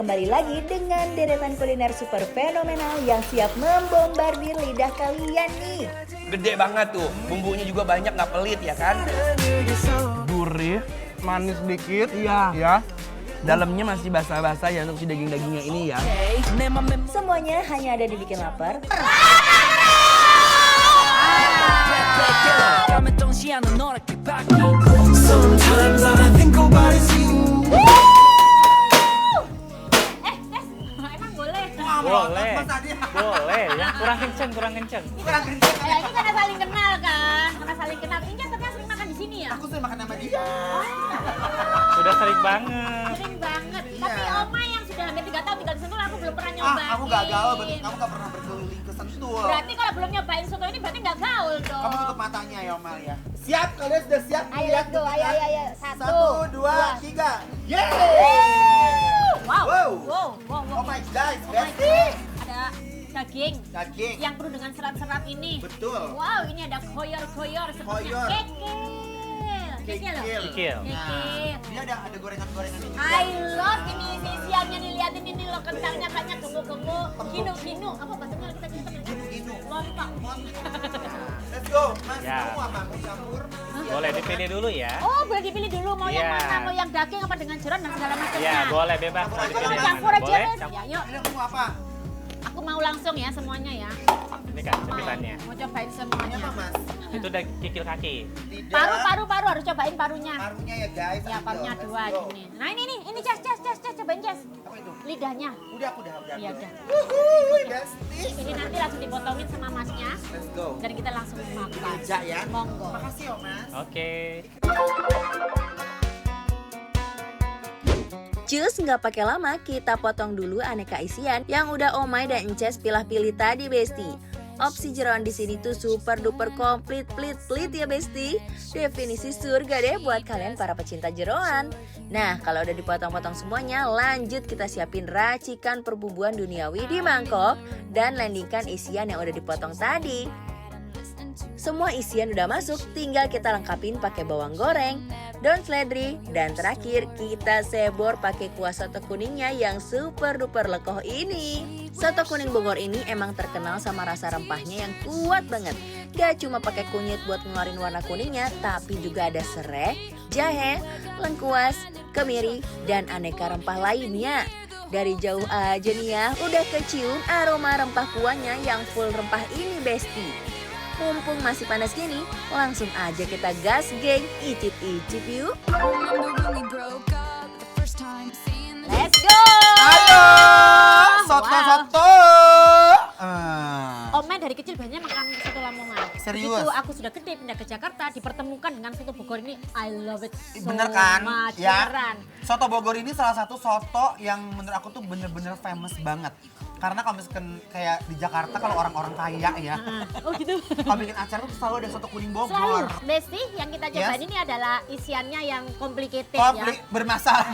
Kembali lagi dengan deretan kuliner super fenomenal yang siap membombardir lidah kalian nih. Gede banget tuh, bumbunya juga banyak, nggak pelit ya kan? Gurih, manis dikit, ya. Dalamnya masih basah-basah ya untuk si daging-dagingnya ini ya. Semuanya hanya ada di Bikin Lapar. Sometimes all I think about is you. Emang boleh? Boleh ya, kurang kenceng. Ya ini karena saling kenal kan, karena saling kenal. Ini kan ternyata sering makan di sini ya? Aku sering makan sama dia. Sudah sering banget. Sering banget. Iya. Tapi Oma yang sudah hampir 3 tahun tinggal di Sentul, aku belum pernah nyobain. Kamu gak gaul, berarti kamu gak pernah berkeliling ke Sentul. Berarti kalau belum nyobain soto ini berarti nggak gaul dong. Kamu tutup matanya ya Omel ya. Siap, kalian sudah siap? Ayo, Lihat let's go. dulu, Ayo, kan? ayo, ayo. 1, 2, 3. Yeay! Wow. Wow. Oh my God, bestie. Ada daging Daging. yang penuh dengan serat-serat ini. Betul. Wow, ini ada koyor-koyor seperti Koyor. kekil loh. Kikil. Nah, dia ada gorengan-gorengan ini. I love ini isiannya nih, liatin ini loh, kentangnya banyak gemuk-gemuk, ginu-ginu, apa bahasanya kita nyebut ya? Ginu-ginu. Lontong. Let's go, Mas. Ya. Kamu apa? Mau campur? Boleh dipilih dulu ya. Oh, boleh dipilih dulu mau yang Iya. mana, mau yang daging apa dengan jeroan dan segala macamnya. Ya, boleh bebas. Campur Mau aja. dipilih Kita yang campur mana. aja, Boleh? Ren. Ya, yuk. Ini kamu apa? Aku mau langsung ya semuanya ya. Ini kan cepitannya. Mau cobain Ini semuanya. apa, Mas? Itu udah kikil kaki. Tidak. Paru harus cobain parunya. Parunya ya, guys. Ya, Ayo, parunya let's 2 go. gini. Nah, ini Jess, cobain Jess. Apa itu? Lidahnya. Udah, aku udah. Iya, udah. Wuhui, bestie. Ini nanti langsung dipotongin sama masnya Let's go. dan kita langsung makan. Meja ya. Monggo. Makasih ya, Mas. Oke. Cus, nggak pakai lama, kita potong dulu aneka isian yang udah Omai dan Ences pilih-pilih tadi, Besti. Opsi jeroan di sini tuh super duper komplit, plit ya, Besti. Definisi surga deh buat kalian para pecinta jeroan. Nah, kalau udah dipotong-potong semuanya, lanjut kita siapin racikan perbumbuan duniawi di mangkok dan landingkan isian yang udah dipotong tadi. Semua isian udah masuk, tinggal kita lengkapin pakai bawang goreng, daun seledri, dan terakhir kita sebor pakai kuah soto kuningnya yang super duper lekoh ini. Soto kuning Bogor ini emang terkenal sama rasa rempahnya yang kuat banget. Gak cuma pakai kunyit buat ngeluarin warna kuningnya, tapi juga ada serai, jahe, lengkuas, kemiri, dan aneka rempah lainnya. Dari jauh aja nih ya, udah kecium aroma rempah kuahnya yang full rempah ini, Besti. Mumpung masih panas gini, langsung aja kita gas, geng. Icip-icip yuk. Let's go. Ayo, Wow. soto-soto. Oma dari kecil banyak makan soto Lamongan. Serius? Begitu aku sudah gede pindah ke Jakarta, dipertemukan dengan soto Bogor ini, I love it so Bener kan? much. Ya. Beneran. Soto Bogor ini salah satu soto yang menurut aku tuh bener-bener famous banget. Karena kalau misalkan kayak di Jakarta kalau orang-orang kaya ya, Oh gitu. kalau bikin acara tuh selalu ada soto kuning Bogor. Selalu. Besti, yang kita cobain Yes. ini adalah isiannya yang complicated Komplit ya. bermasalah.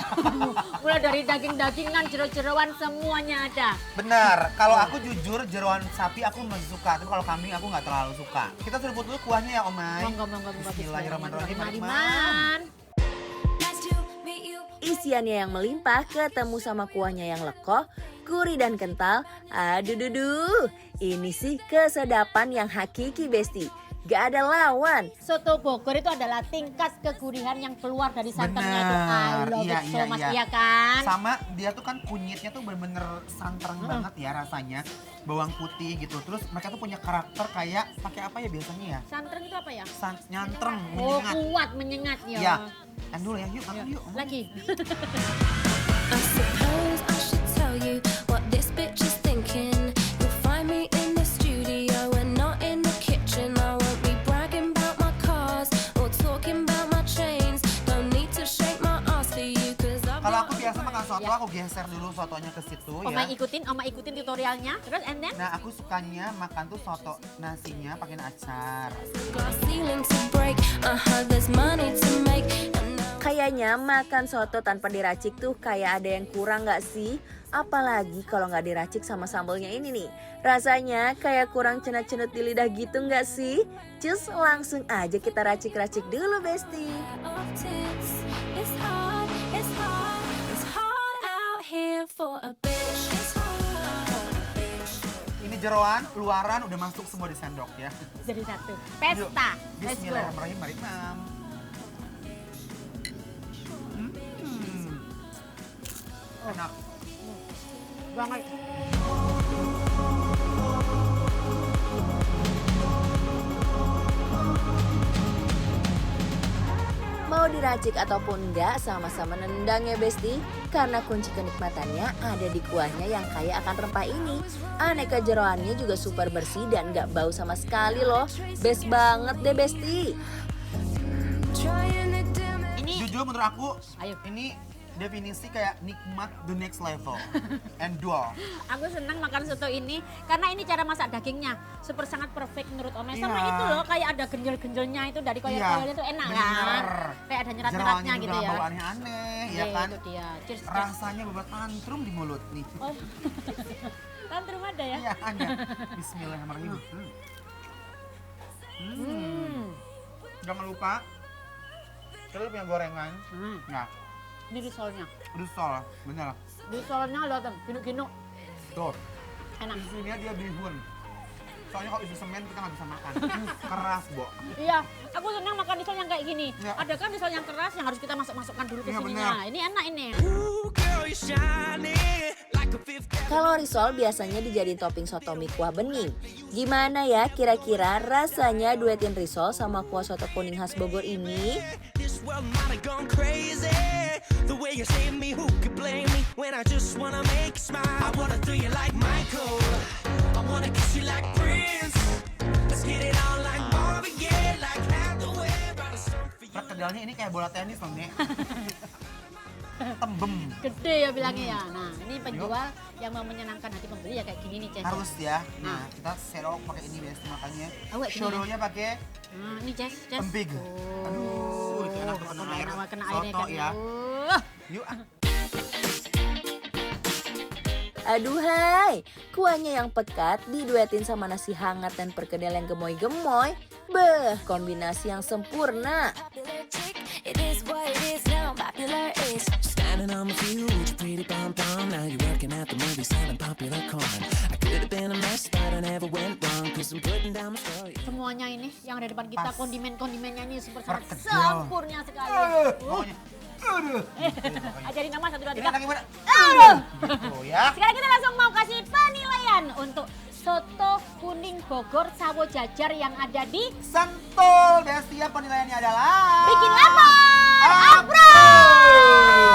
Mulai dari daging-dagingan, jero-jeroan semuanya ada. Bener, kalau aku jujur jeroan sapi aku masih suka, tapi kalau kambing aku nggak terlalu suka. Kita seruput dulu kuahnya ya Omay. Monggo. Bismillahirrahmanirrahim. Mari-man. Isiannya yang melimpah ketemu sama kuahnya yang lekoh, gurih dan kental. Aduh duduh, ini sih kesedapan yang hakiki, Besti. Gak ada lawan. Soto Bogor itu adalah tingkat kegurihan yang keluar dari santannya itu. I Bener, love iya, it so iya, much, iya. iya kan? Sama dia tuh kan kunyitnya tuh bener-bener santreng banget ya rasanya. Bawang putih gitu. Terus mereka tuh punya karakter kayak pakai apa ya biasanya ya? Santreng itu apa ya? Nyantreng, Oh, menyengat. kuat, menyengat ya. Iya. Yang dulu ya, yuk makan yuk. Lagi. I suppose I should tell you what this bitch is thinking. You'll find me in the studio and not in the kitchen. I won't be bragging about my cars or talking about my chains. Don't need to shake my ass for you cause I've Kalau got aku biasa makan soto, Ya. aku geser dulu sotonya ke situ Oma ya. ikutin tutorialnya. Terus and then? Nah, aku sukanya makan tuh soto nasinya pakai acar. glass ceiling to break. There's money to make. And now Kayaknya makan soto tanpa diracik tuh kayak ada yang kurang gak sih? Apalagi kalau gak diracik sama sambelnya ini nih. Rasanya kayak kurang cenut-cenut di lidah gitu gak sih? Cus, langsung aja kita racik-racik dulu, Besti. of tits. It's hard out here for a bitch. It's hard for a bitch. Ini jeroan, luaran udah masuk semua di sendok ya. Jadi satu. Pesta. Yuk, Let's go. Bismillahirrahmanirrahim, mari mam. Enak. Banget. Mau diracik ataupun enggak, sama-sama nendang ya Besti. Karena kunci kenikmatannya ada di kuahnya yang kaya akan rempah ini. Aneka jeroannya juga super bersih dan nggak bau sama sekali loh. Best banget deh Besti. Trying to dim it. Ini Jujur menurut aku, Ayo. ini definisi kayak nikmat the next level. And dual. aku senang makan soto ini karena ini cara masak dagingnya super sangat perfect menurut Omay. Sama Iya. itu loh kayak ada genjel-genjelnya itu dari koyak-koyak itu enak bener. kan. Kayak ada nyerat-nyeratnya Jeroannya gitu juga ya. bau aneh-aneh, ya Iya, kan? itu dia. Cheers, cheers. Rasanya buat tantrum di mulut nih. Oh. Tantrum ada ya? Iya, ada. Bismillahirrahmanirrahim. Jangan lupa, kita punya gorengan. Nah, Ini risolnya. risol, bener. Risolnya loh tem, gino-gino. Tuh, Enak. isinya dia bihun. Soalnya kalau isi semen kita nggak bisa makan. Keras, Bo. Iya, aku senang makan risol yang kayak gini. Ya. Ada kan risol yang keras yang harus kita masuk-masukkan dulu ke Iya, sininya. bener. Ini enak ini. Kalau risol biasanya dijadiin topping soto mie kuah bening. Gimana ya kira-kira rasanya duetin risol sama kuah soto kuning khas Bogor ini? This world might have gone crazy. The way you save me, who could blame me? When I just wanna make you smile. I wanna throw you like Michael. I wanna kiss you like Prince. Let's get it on like Marvin Gaye, like Hathaway. Write a song for you. Perkedelnya ini kayak bola tenis loh, Nek. Tembem. Gede ya bilangnya ya. Nah, ini penjual yang mau menyenangkan hati pembeli ya kayak gini nih, Ces. Harus ya. Nah, kita serok pakai ini biasa makannya. Oh, kayak gini ya? Shodonya pakai Nah, ini Ces, Ces. empig. Aduh, itu enak tuh kena air. Kena airnya Soto kan. ya. Uh. Yuk, ah. Aduhai, kuahnya yang pekat diduetin sama nasi hangat dan perkedel yang gemoy-gemoy. Beh, kombinasi yang sempurna. Popular chick, it is what it is now. Popular is. Standing on my feet with your pretty pom-pom. Now you're working at the movie selling popular corn. I could have been a mess, but I never went wrong. Cause I'm putting down my story. Semuanya ini yang ada di depan kita, Pas. kondimen-kondimennya ini super sangat Perkedel. sempurna sekali. Pokoknya. Aduh. Ajarin nama 1, 2, Ini 3. enak gimana? Aduh. Gitu ya. Sekarang kita langsung mau kasih penilaian untuk soto kuning Bogor Sawo Jajar yang ada di Sentul, Bestia penilaiannya adalah Bikin Lapar. Approve!